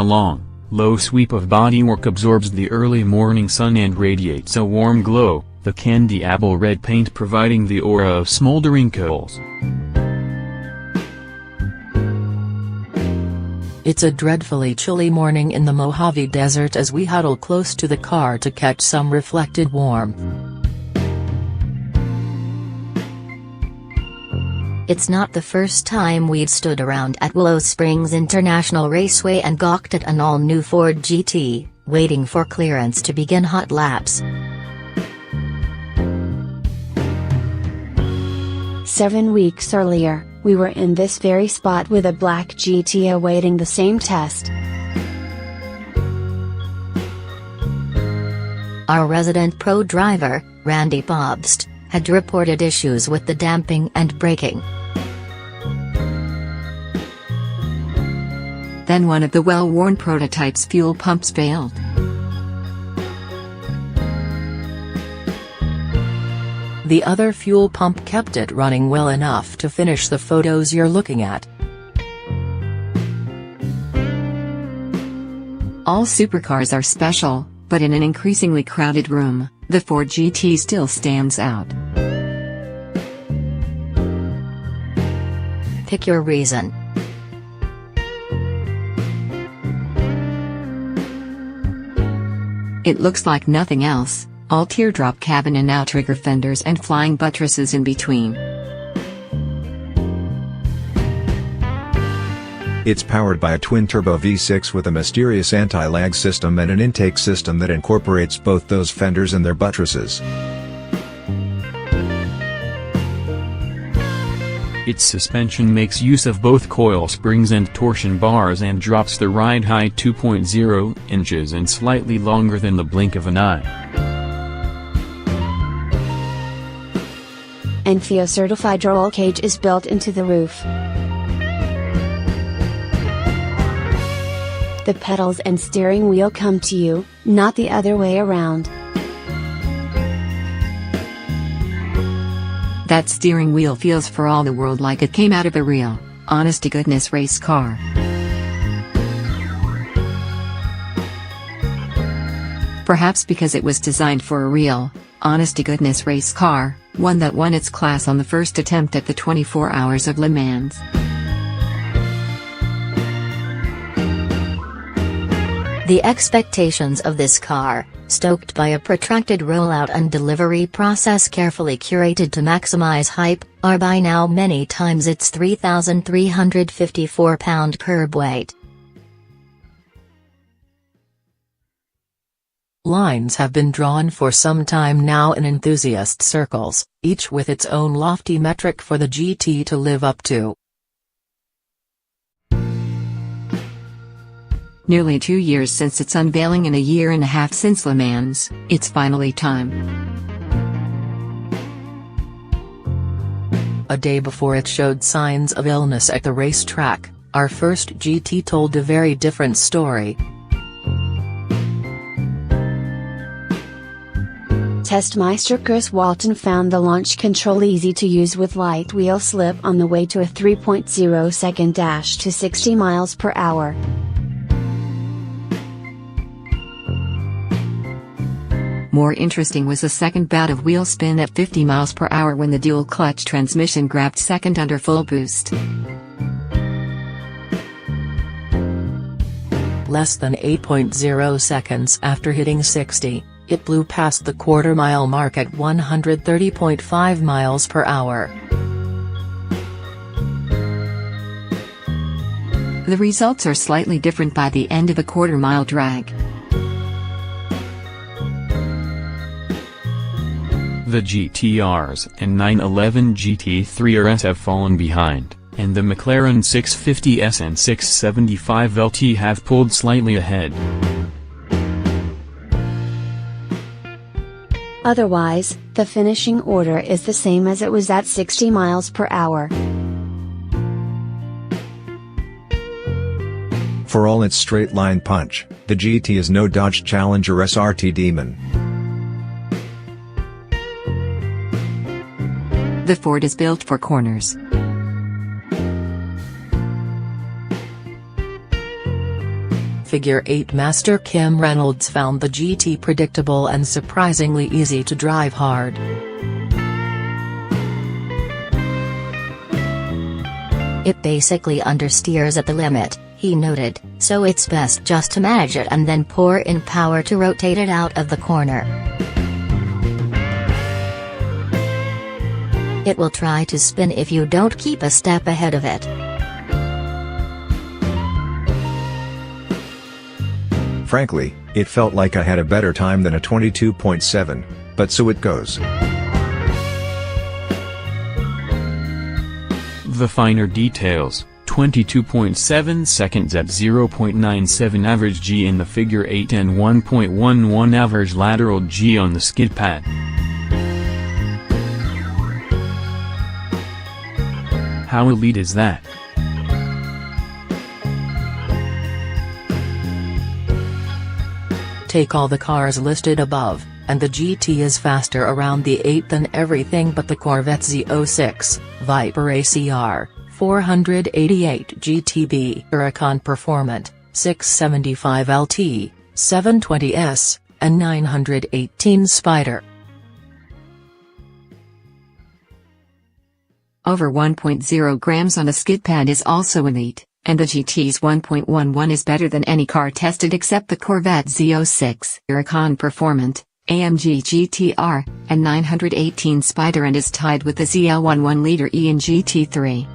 long, low sweep of bodywork absorbs the early morning sun and radiates a warm glow, the candy apple red paint providing the aura of smoldering coals. It's a dreadfully chilly morning in the Mojave Desert as we huddle close to the car to catch some reflected warmth. It's not the first time we'd stood around at Willow Springs International Raceway and gawked at an all-new Ford GT, waiting for clearance to begin hot laps. 7 weeks earlier, we were in this very spot with a black GT awaiting the same test. Our resident pro driver, Randy Bobst, had reported issues with the damping and braking. Then one of the well-worn prototype's fuel pumps failed. The other fuel pump kept it running well enough to finish the photos you're looking at. All supercars are special, but in an increasingly crowded room, the Ford GT still stands out. Pick your reason. It looks like nothing else, all teardrop cabin and outrigger fenders and flying buttresses in between. It's powered by a twin-turbo V6 with a mysterious anti-lag system and an intake system that incorporates both those fenders and their buttresses. Its suspension makes use of both coil springs and torsion bars and drops the ride height 2.0 inches and slightly longer than the blink of an eye. NFIA-certified roll cage is built into the roof. The pedals and steering wheel come to you, not the other way around. That steering wheel feels for all the world like it came out of a real, honest-to-goodness race car. Perhaps because it was designed for a real, honest-to-goodness race car, one that won its class on the first attempt at the 24 Hours of Le Mans. The expectations of this car, stoked by a protracted rollout and delivery process carefully curated to maximize hype, are by now many times its 3,354-pound curb weight. Lines have been drawn for some time now in enthusiast circles, each with its own lofty metric for the GT to live up to. Nearly 2 years since its unveiling and a year and a half since Le Mans, it's finally time. A day before it showed signs of illness at the racetrack, our first GT told a very different story. Testmeister Chris Walton found the launch control easy to use with light wheel slip on the way to a 3.0-second dash to 60 miles per hour. More interesting was the second bout of wheel spin at 50 miles per hour when the dual-clutch transmission grabbed second under full boost. Less than 8.0 seconds after hitting 60, it blew past the quarter-mile mark at 130.5 miles per hour. The results are slightly different by the end of a quarter-mile drag. The GTRs and 911 GT3 RS have fallen behind, and the McLaren 650S and 675 LT have pulled slightly ahead. Otherwise, the finishing order is the same as it was at 60 miles per hour. For all its straight-line punch, the GT is no Dodge Challenger SRT demon. The Ford is built for corners. Figure 8 master Kim Reynolds found the GT predictable and surprisingly easy to drive hard. It basically understeers at the limit, he noted, so it's best just to manage it and then pour in power to rotate it out of the corner. It will try to spin if you don't keep a step ahead of it. Frankly, it felt like I had a better time than a 22.7, but so it goes. The finer details: 22.7 seconds at 0.97 average G in the figure 8 and 1.11 average lateral G on the skid pad. How elite is that? Take all the cars listed above, and the GT is faster around the 8 than everything but the Corvette Z06, Viper ACR, 488 GTB, Huracan Performant, 675 LT, 720S, and 918 Spider. Over 1.0 grams on a skid pad is also elite, and the GT's 1.11 is better than any car tested except the Corvette Z06, Huracan Performant, AMG GTR, and 918 Spider, and is tied with the ZL11 liter E and GT3.